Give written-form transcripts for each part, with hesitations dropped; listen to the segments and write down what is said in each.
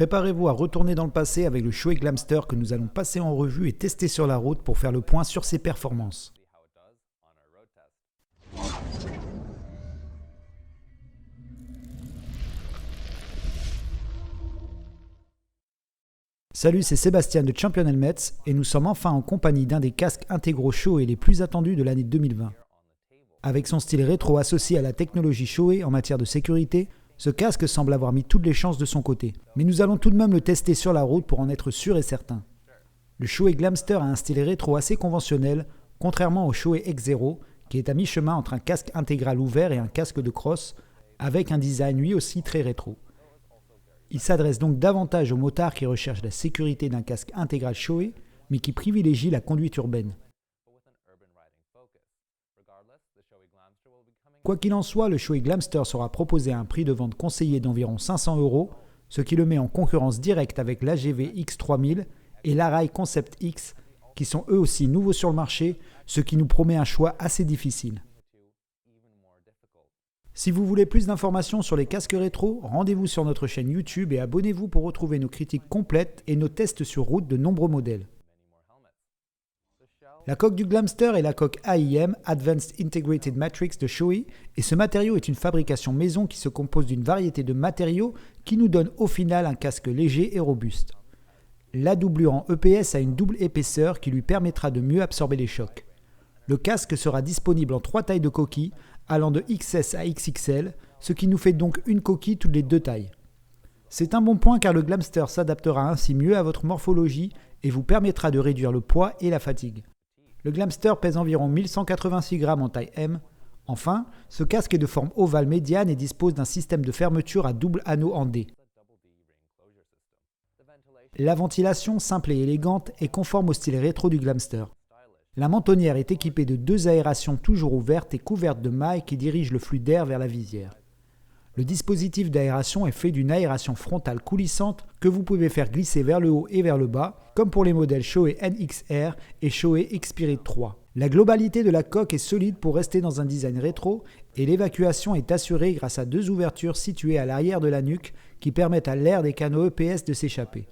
Préparez-vous à retourner dans le passé avec le Shoei Glamster que nous allons passer en revue et tester sur la route pour faire le point sur ses performances. Salut, c'est Sébastien de Champion Helmets et nous sommes enfin en compagnie d'un des casques intégraux Shoei les plus attendus de l'année 2020. Avec son style rétro associé à la technologie Shoei en matière de sécurité, ce casque semble avoir mis toutes les chances de son côté. Mais nous allons tout de même le tester sur la route pour en être sûr et certain. Le Shoei Glamster a un style rétro assez conventionnel, contrairement au Shoei X0, qui est à mi-chemin entre un casque intégral ouvert et un casque de crosse, avec un design lui aussi très rétro. Il s'adresse donc davantage aux motards qui recherchent la sécurité d'un casque intégral Shoei, mais qui privilégient la conduite urbaine. Quoi qu'il en soit, le Shoei Glamster sera proposé à un prix de vente conseillé d'environ 500 €, ce qui le met en concurrence directe avec l'AGV X3000 et l'Arai Concept X, qui sont eux aussi nouveaux sur le marché, ce qui nous promet un choix assez difficile. Si vous voulez plus d'informations sur les casques rétro, rendez-vous sur notre chaîne YouTube et abonnez-vous pour retrouver nos critiques complètes et nos tests sur route de nombreux modèles. La coque du Glamster est la coque AIM, Advanced Integrated Matrix de Shoei, et ce matériau est une fabrication maison qui se compose d'une variété de matériaux qui nous donne au final un casque léger et robuste. La doublure en EPS a une double épaisseur qui lui permettra de mieux absorber les chocs. Le casque sera disponible en 3 tailles de coquilles, allant de XS à XXL, ce qui nous fait donc une coquille toutes les 2 tailles. C'est un bon point car le Glamster s'adaptera ainsi mieux à votre morphologie et vous permettra de réduire le poids et la fatigue. Le Glamster pèse environ 1186 grammes en taille M. Enfin, ce casque est de forme ovale médiane et dispose d'un système de fermeture à double anneau en D. La ventilation, simple et élégante, est conforme au style rétro du Glamster. La mentonnière est équipée de 2 aérations toujours ouvertes et couvertes de mailles qui dirigent le flux d'air vers la visière. Le dispositif d'aération est fait d'une aération frontale coulissante que vous pouvez faire glisser vers le haut et vers le bas, comme pour les modèles Shoei NXR et Shoei X-Spirit 3. La globalité de la coque est solide pour rester dans un design rétro et l'évacuation est assurée grâce à 2 ouvertures situées à l'arrière de la nuque qui permettent à l'air des canaux EPS de s'échapper.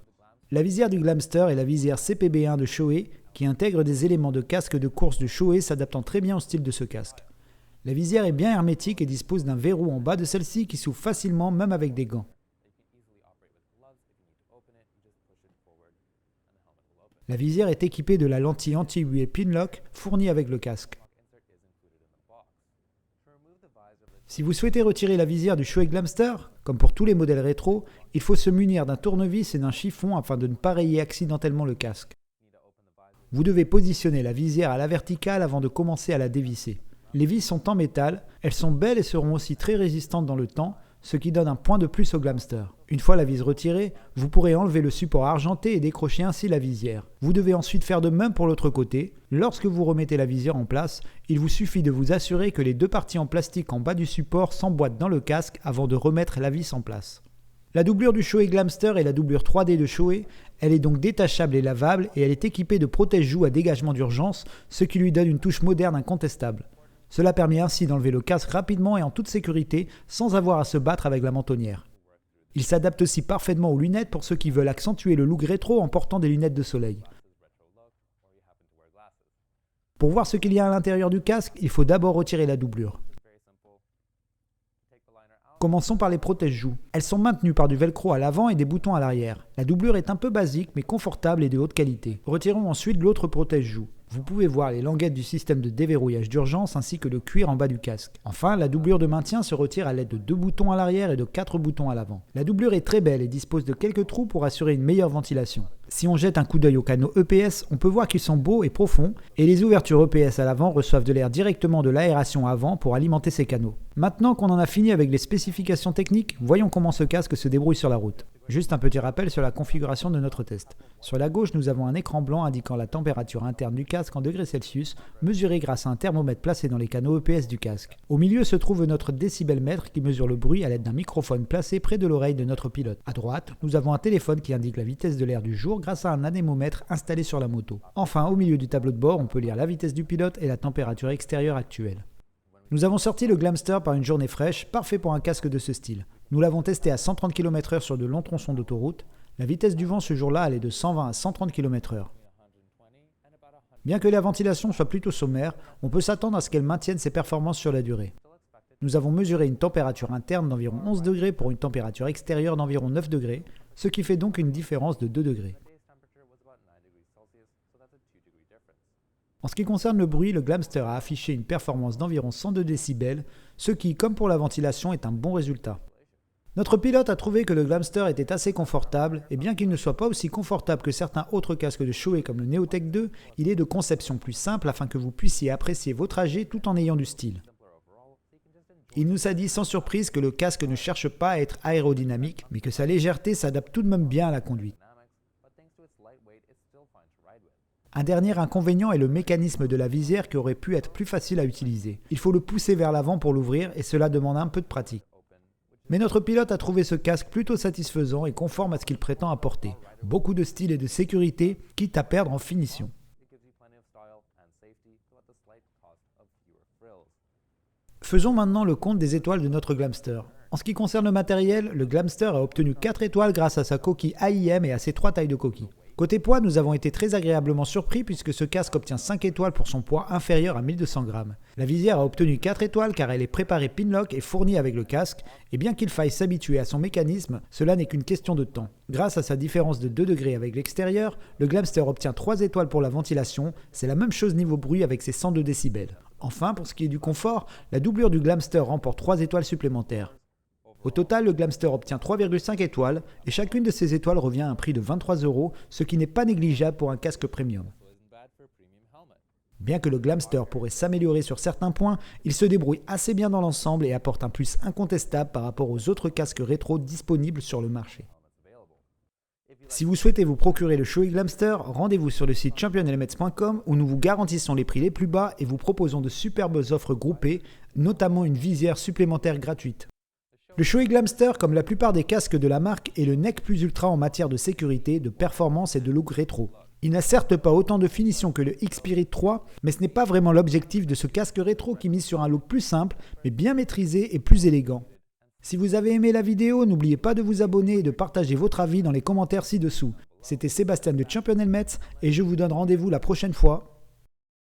La visière du Glamster est la visière CPB1 de Shoei qui intègre des éléments de casque de course de Shoei s'adaptant très bien au style de ce casque. La visière est bien hermétique et dispose d'un verrou en bas de celle-ci qui s'ouvre facilement même avec des gants. La visière est équipée de la lentille anti-huée Pinlock fournie avec le casque. Si vous souhaitez retirer la visière du Shoei Glamster, comme pour tous les modèles rétro, il faut se munir d'un tournevis et d'un chiffon afin de ne pas rayer accidentellement le casque. Vous devez positionner la visière à la verticale avant de commencer à la dévisser. Les vis sont en métal, elles sont belles et seront aussi très résistantes dans le temps, ce qui donne un point de plus au Glamster. Une fois la vis retirée, vous pourrez enlever le support argenté et décrocher ainsi la visière. Vous devez ensuite faire de même pour l'autre côté. Lorsque vous remettez la visière en place, il vous suffit de vous assurer que les 2 parties en plastique en bas du support s'emboîtent dans le casque avant de remettre la vis en place. La doublure du Shoei Glamster est la doublure 3D de Shoei. Elle est donc détachable et lavable et elle est équipée de protège-joues à dégagement d'urgence, ce qui lui donne une touche moderne incontestable. Cela permet ainsi d'enlever le casque rapidement et en toute sécurité sans avoir à se battre avec la mentonnière. Il s'adapte aussi parfaitement aux lunettes pour ceux qui veulent accentuer le look rétro en portant des lunettes de soleil. Pour voir ce qu'il y a à l'intérieur du casque, il faut d'abord retirer la doublure. Commençons par les protège-joues. Elles sont maintenues par du velcro à l'avant et des boutons à l'arrière. La doublure est un peu basique mais confortable et de haute qualité. Retirons ensuite l'autre protège-joue. Vous pouvez voir les languettes du système de déverrouillage d'urgence ainsi que le cuir en bas du casque. Enfin, la doublure de maintien se retire à l'aide de 2 boutons à l'arrière et de 4 boutons à l'avant. La doublure est très belle et dispose de quelques trous pour assurer une meilleure ventilation. Si on jette un coup d'œil aux canaux EPS, on peut voir qu'ils sont beaux et profonds et les ouvertures EPS à l'avant reçoivent de l'air directement de l'aération avant pour alimenter ces canaux. Maintenant qu'on en a fini avec les spécifications techniques, voyons comment ce casque se débrouille sur la route. Juste un petit rappel sur la configuration de notre test. Sur la gauche, nous avons un écran blanc indiquant la température interne du casque en degrés Celsius, mesurée grâce à un thermomètre placé dans les canaux EPS du casque. Au milieu se trouve notre décibelmètre qui mesure le bruit à l'aide d'un microphone placé près de l'oreille de notre pilote. À droite, nous avons un téléphone qui indique la vitesse de l'air du jour grâce à un anémomètre installé sur la moto. Enfin, au milieu du tableau de bord, on peut lire la vitesse du pilote et la température extérieure actuelle. Nous avons sorti le Glamster par une journée fraîche, parfait pour un casque de ce style. Nous l'avons testé à 130 km/h sur de longs tronçons d'autoroute. La vitesse du vent ce jour-là allait de 120 à 130 km/h. Bien que la ventilation soit plutôt sommaire, on peut s'attendre à ce qu'elle maintienne ses performances sur la durée. Nous avons mesuré une température interne d'environ 11 degrés pour une température extérieure d'environ 9 degrés, ce qui fait donc une différence de 2 degrés. En ce qui concerne le bruit, le Glamster a affiché une performance d'environ 102 décibels, ce qui, comme pour la ventilation, est un bon résultat. Notre pilote a trouvé que le Glamster était assez confortable, et bien qu'il ne soit pas aussi confortable que certains autres casques de Shoei comme le Neotech 2, il est de conception plus simple afin que vous puissiez apprécier vos trajets tout en ayant du style. Il nous a dit sans surprise que le casque ne cherche pas à être aérodynamique, mais que sa légèreté s'adapte tout de même bien à la conduite. Un dernier inconvénient est le mécanisme de la visière qui aurait pu être plus facile à utiliser. Il faut le pousser vers l'avant pour l'ouvrir et cela demande un peu de pratique. Mais notre pilote a trouvé ce casque plutôt satisfaisant et conforme à ce qu'il prétend apporter. Beaucoup de style et de sécurité, quitte à perdre en finition. Faisons maintenant le compte des étoiles de notre Glamster. En ce qui concerne le matériel, le Glamster a obtenu 4 étoiles grâce à sa coquille AIM et à ses 3 tailles de coquille. Côté poids, nous avons été très agréablement surpris puisque ce casque obtient 5 étoiles pour son poids inférieur à 1200 grammes. La visière a obtenu 4 étoiles car elle est préparée pinlock et fournie avec le casque, et bien qu'il faille s'habituer à son mécanisme, cela n'est qu'une question de temps. Grâce à sa différence de 2 degrés avec l'extérieur, le Glamster obtient 3 étoiles pour la ventilation, c'est la même chose niveau bruit avec ses 102 décibels. Enfin, pour ce qui est du confort, la doublure du Glamster remporte 3 étoiles supplémentaires. Au total, le Glamster obtient 3,5 étoiles et chacune de ces étoiles revient à un prix de 23 €, ce qui n'est pas négligeable pour un casque premium. Bien que le Glamster pourrait s'améliorer sur certains points, il se débrouille assez bien dans l'ensemble et apporte un plus incontestable par rapport aux autres casques rétro disponibles sur le marché. Si vous souhaitez vous procurer le Shoei Glamster, rendez-vous sur le site championelements.com où nous vous garantissons les prix les plus bas et vous proposons de superbes offres groupées, notamment une visière supplémentaire gratuite. Le Shoei Glamster, comme la plupart des casques de la marque, est le nec plus ultra en matière de sécurité, de performance et de look rétro. Il n'a certes pas autant de finition que le X-Spirit 3, mais ce n'est pas vraiment l'objectif de ce casque rétro qui mise sur un look plus simple, mais bien maîtrisé et plus élégant. Si vous avez aimé la vidéo, n'oubliez pas de vous abonner et de partager votre avis dans les commentaires ci-dessous. C'était Sébastien de Champion Helmets et je vous donne rendez-vous la prochaine fois.